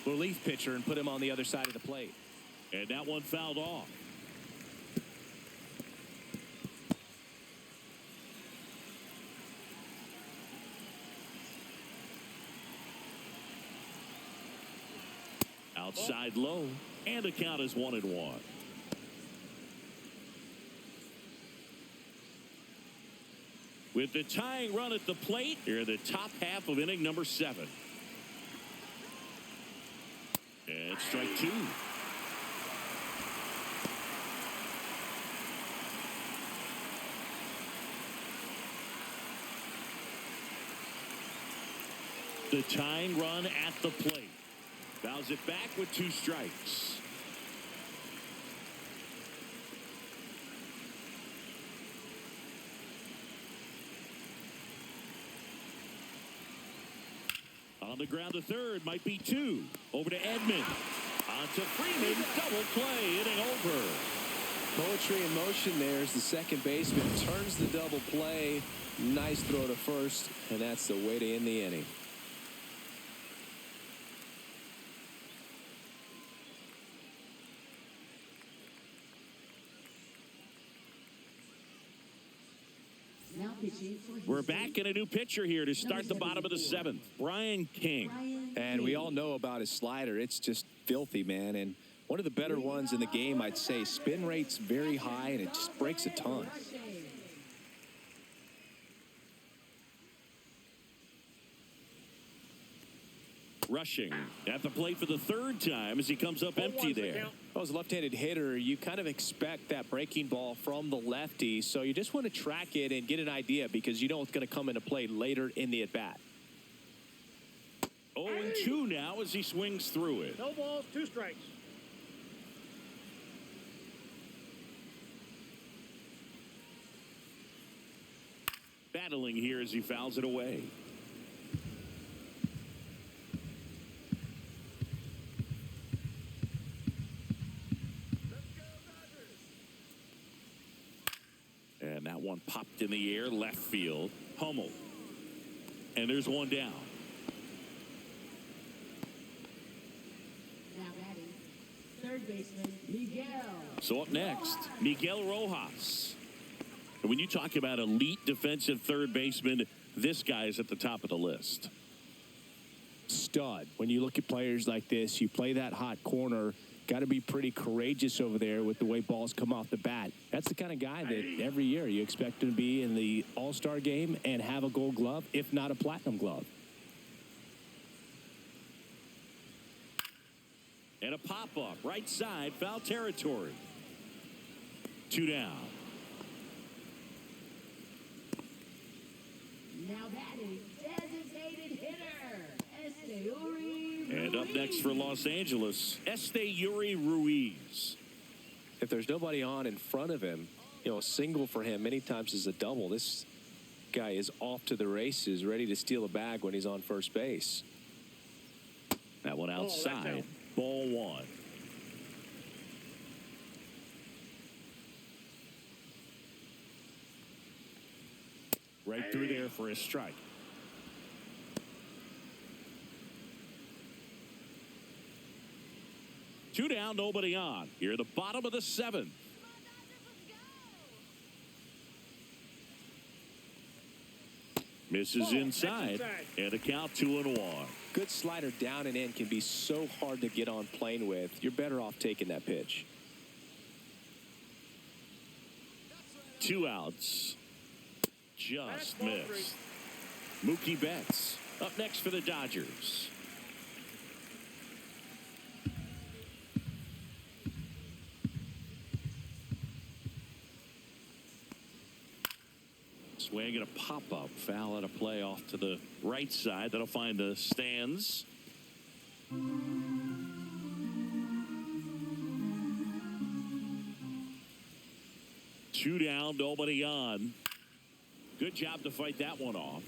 relief pitcher and put him on the other side of the plate. And that one fouled off. Outside low, and the count is 1-1. With the tying run at the plate, here in the top half of inning number 7. And strike 2. The tying run at the plate. Fouls it back with 2 strikes. On the ground to third, might be two. Over to Edman. On to Freeman, double play, inning over. Poetry in motion there as the second baseman turns the double play. Nice throw to first, and that's the way to end the inning. Now pitching for We're Houston, back in a new pitcher here to start the bottom of the seventh. Brian King. And we all know about his slider. It's just filthy, man. And one of the better ones in the game, I'd say. Spin rate's very high, and it just breaks a ton. Rushing at the plate for the third time as he comes up empty there. Well, as a left-handed hitter, you kind of expect that breaking ball from the lefty, so you just want to track it and get an idea because you know it's going to come into play later in the at-bat. 0-2 now as he swings through it. No balls, 2 strikes. Battling here as he fouls it away. And that one popped in the air, left field. Hummel. And there's one down. now batting, third baseman Miguel. So up next, Miguel Rojas. And when you talk about elite defensive third baseman, this guy is at the top of the list. Stud. When you look at players like this, you play that hot corner. Got to be pretty courageous over there with the way balls come off the bat. That's the kind of guy that every year you expect him to be in the All-Star game and have a Gold Glove, if not a Platinum Glove. And a pop-up, right side, foul territory. 2 down. Now batting, designated hitter Esteury. And up next for Los Angeles, Esteury Ruiz. If there's nobody on in front of him, you know, a single for him many times is a double. This guy is off to the races, ready to steal a bag when he's on first base. That one outside. Ball 1. Right through there for a strike. Two down, nobody on. Here at the bottom of the 7th. Misses inside, and a count 2-1. Good slider down and in can be so hard to get on plane with. You're better off taking that pitch. 2 outs. Just missed. Mookie Betts up next for the Dodgers. Swing and a pop-up. Foul at a play off to the right side. That'll find the stands. Two down, nobody on. Good job to fight that one off.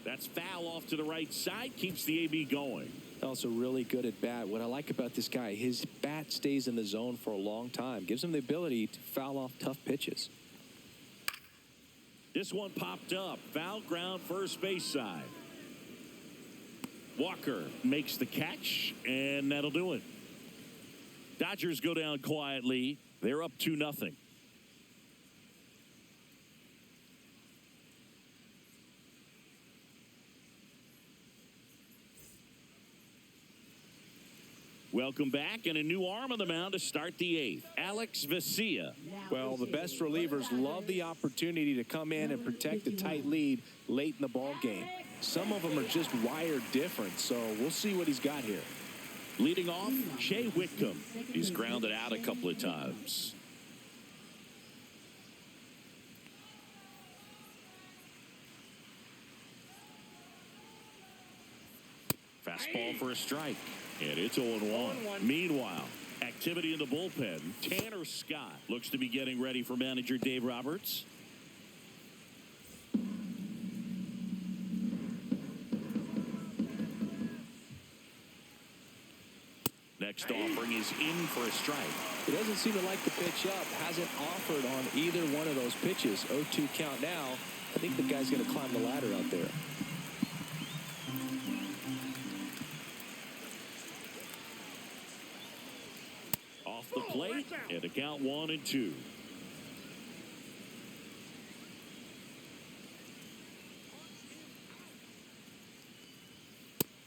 That's foul off to the right side. Keeps the AB going. Also really good at bat. What I like about this guy, his bat stays in the zone for a long time. Gives him the ability to foul off tough pitches. This one popped up. Foul ground first base side. Walker makes the catch, and that'll do it. Dodgers go down quietly. They're up 2-0. Welcome back, and a new arm on the mound to start the 8th. Alex Vesia. Well, the best relievers love the opportunity to come in and protect a tight lead late in the ball game. Some of them are just wired different, so we'll see what he's got here. Leading off, Shea Whitcomb. He's grounded out a couple of times. Fastball for a strike. And it's 0-1. Meanwhile, activity in the bullpen. Tanner Scott looks to be getting ready for manager Dave Roberts. Next offering is in for a strike. He doesn't seem to like the pitch up. Hasn't offered on either one of those pitches. 0-2 count now. I think the guy's going to climb the ladder out there. Off the plate, and the count 1-2.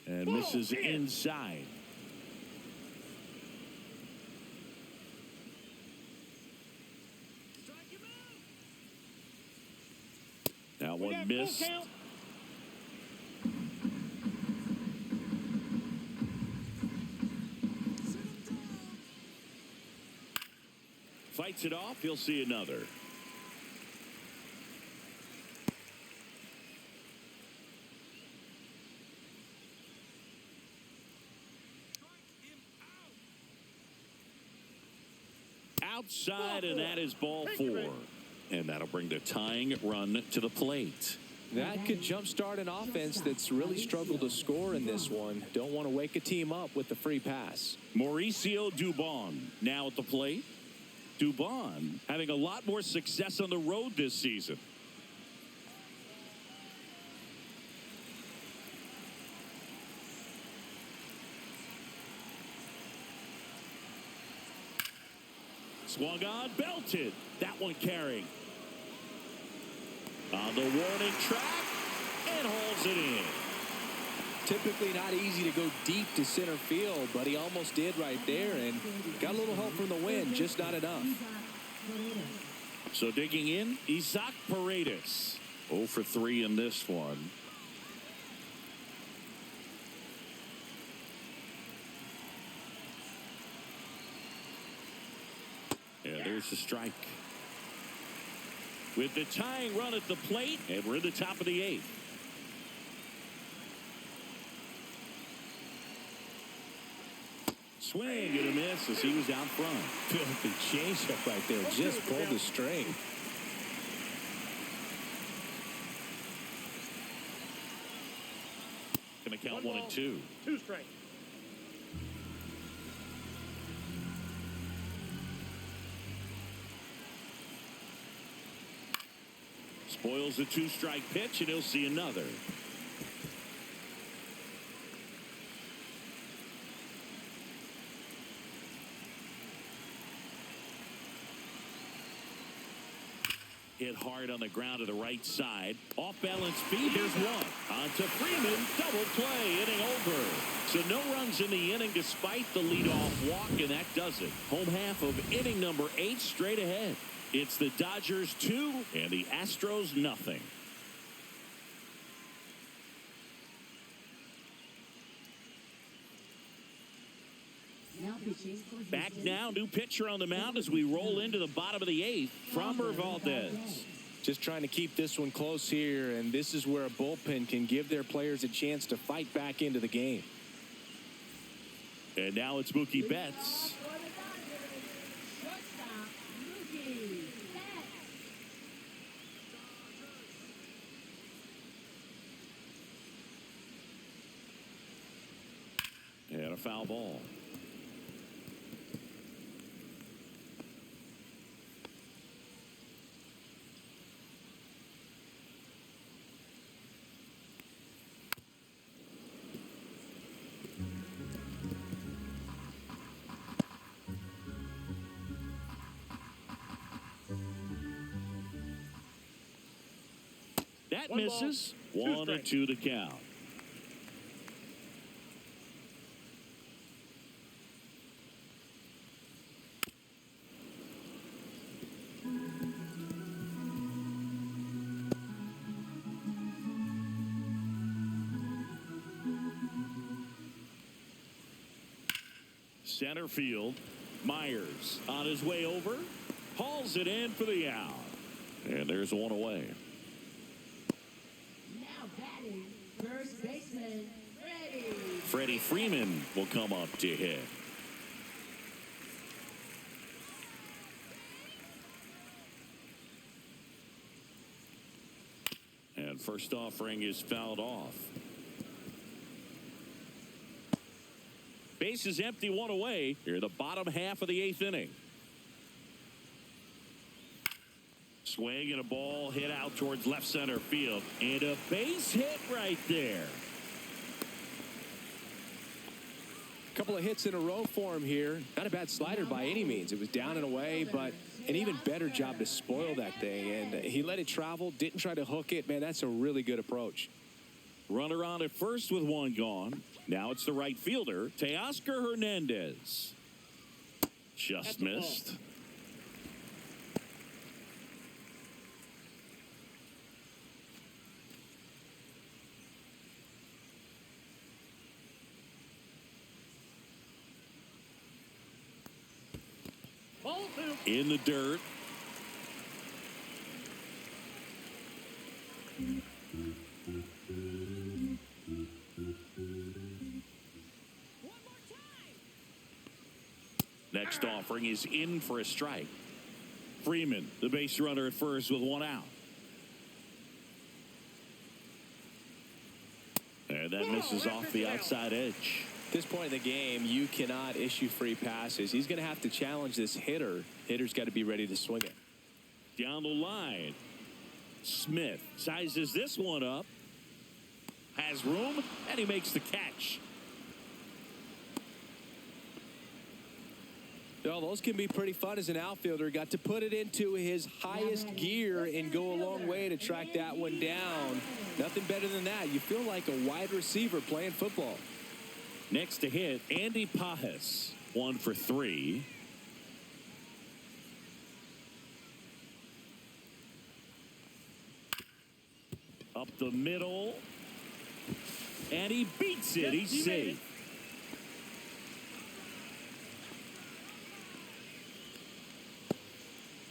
And misses inside. That one missed. Fights it off. He'll see another. Outside, and that is ball 4. And that'll bring the tying run to the plate. That could jumpstart an offense that's really struggled to score in this one. Don't want to wake a team up with the free pass. Mauricio Dubon now at the plate. Dubon having a lot more success on the road this season. Swung on, belted. That one carrying. On the warning track, and holds it in. Typically not easy to go deep to center field, but he almost did right there and got a little help from the wind, just not enough. So digging in, Isaac Paredes. 0 for 3 in this one. And there's the strike. With the tying run at the plate, and we're in the top of the 8th. Swing and a miss as he was out front. Filthy changeup right there. Just pulled the string. Gonna count 1-2. 2 strikes. Spoils the 2-strike pitch, and he'll see another. Hit hard on the ground to the right side. Off balance feet. Here's one. On to Freeman. Double play. Inning over. So no runs in the inning despite the leadoff walk, and that does it. Home half of inning number 8 straight ahead. It's the Dodgers 2 and the Astros nothing. Back now, new pitcher on the mound as we roll into the bottom of the 8th. Framber Valdez. Just trying to keep this one close here, and this is where a bullpen can give their players a chance to fight back into the game. And now it's Mookie Betts. And a foul ball. That misses. 1-2 the count. Center field. Myers on his way over. Hauls it in for the out. And there's one away. Now batting, first baseman, Freddie Freeman will come up to hit. And first offering is fouled off. Base is empty, one away. Here in the bottom half of the 8th inning. Swing and a ball hit out towards left center field. And a base hit right there. Couple of hits in a row for him here. Not a bad slider by any means. It was down and away, but an even better job to spoil that thing. And he let it travel, didn't try to hook it. Man, that's a really good approach. Runner on at first with one gone. Now it's the right fielder, Teoscar Hernandez. Just missed. Ball two. In the dirt. Next offering is in for a strike. Freeman, the base runner at first with one out. And that misses off the outside edge. At this point in the game, you cannot issue free passes. He's going to have to challenge this hitter. Hitter's got to be ready to swing it. Down the line. Smith sizes this one up. Has room, and he makes the catch. Well, those can be pretty fun as an outfielder. Got to put it into his highest gear and go a long way to track that one down. Nothing better than that. You feel like a wide receiver playing football. Next to hit, Andy Pajes, 1 for 3. Up the middle. And he beats it. He's safe.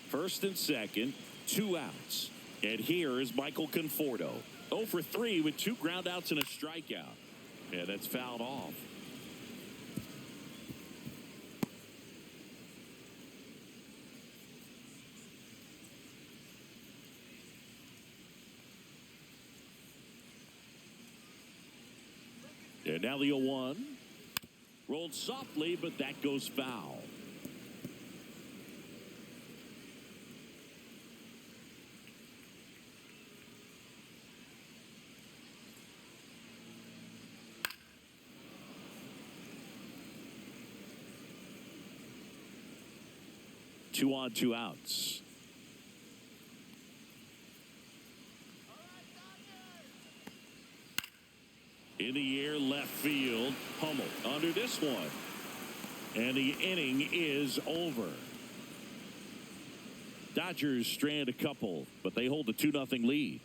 First and second, 2 outs. And here is Michael Conforto. 0 for 3 with 2 groundouts and a strikeout. Yeah, that's fouled off. And now the 0-1. Rolled softly, but that goes foul. Two on, 2 outs. In the air, left field. Hummel under this one. And the inning is over. Dodgers strand a couple, but they hold a 2-0 lead.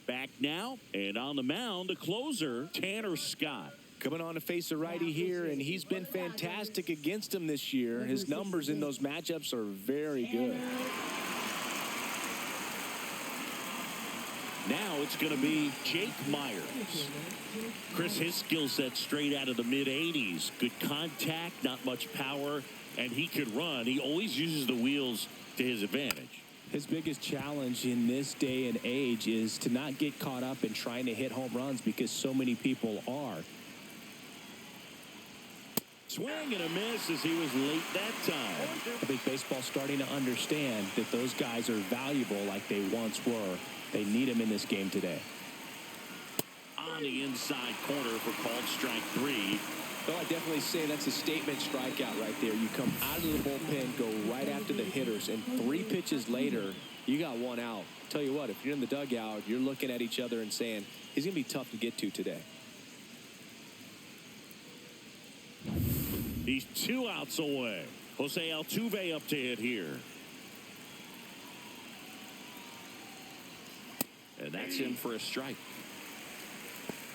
Back now, and on the mound, the closer, Tanner Scott. Coming on to face a righty here, and he's been fantastic against him this year. His numbers in those matchups are very good. Now it's going to be Jake Myers. Chris, his skill set straight out of the mid-80s. Good contact, not much power, and he could run. He always uses the wheels to his advantage. His biggest challenge in this day and age is to not get caught up in trying to hit home runs because so many people are. Swing and a miss as he was late that time. I think baseball's starting to understand that those guys are valuable like they once were. They need them in this game today. On the inside corner for called strike 3. Well, I definitely say that's a statement strikeout right there. You come out of the bullpen, go right after the hitters, and 3 pitches later, you got 1 out. Tell you what, if you're in the dugout, you're looking at each other and saying, he's going to be tough to get to today. He's 2 outs away. Jose Altuve up to hit here. That's him for a strike.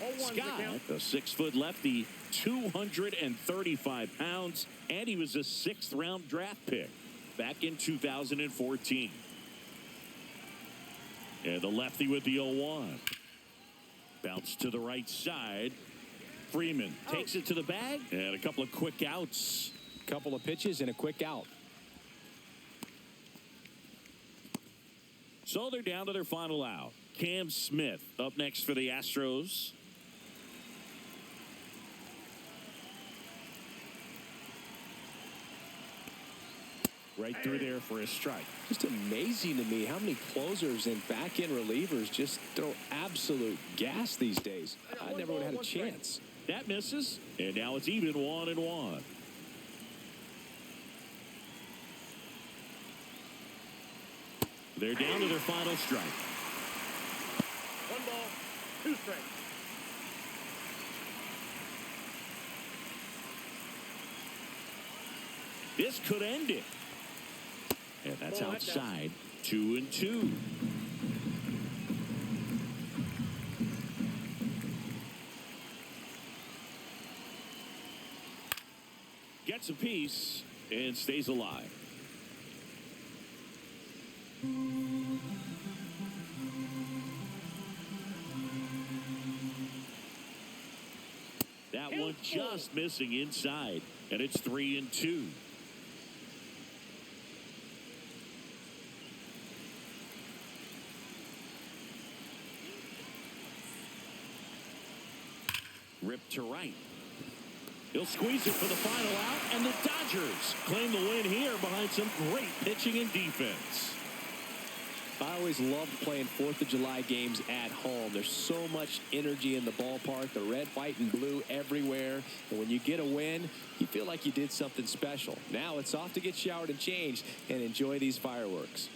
0-1 the Scott, count. the 6-foot lefty, 235 pounds, and he was a 6th-round draft pick back in 2014. And the lefty with the 0-1. Bounce to the right side. Freeman takes it to the bag, and a couple of quick outs. Couple of pitches and a quick out. So they're down to their final out. Cam Smith up next for the Astros. Right through there for a strike. Just amazing to me how many closers and back-end relievers just throw absolute gas these days. I never would have had a chance. That misses, and now it's even 1-1. They're down to their final strike. 1 ball, 2 strikes. This could end it. And that's Ball, that's outside. 2-2. Gets a piece and stays alive. That one just missing inside, and it's 3-2. Ripped to right. He'll squeeze it for the final out, and the Dodgers claim the win here behind some great pitching and defense. I always loved playing 4th of July games at home. There's so much energy in the ballpark, the red, white, and blue everywhere. And when you get a win, you feel like you did something special. Now it's off to get showered and changed and enjoy these fireworks.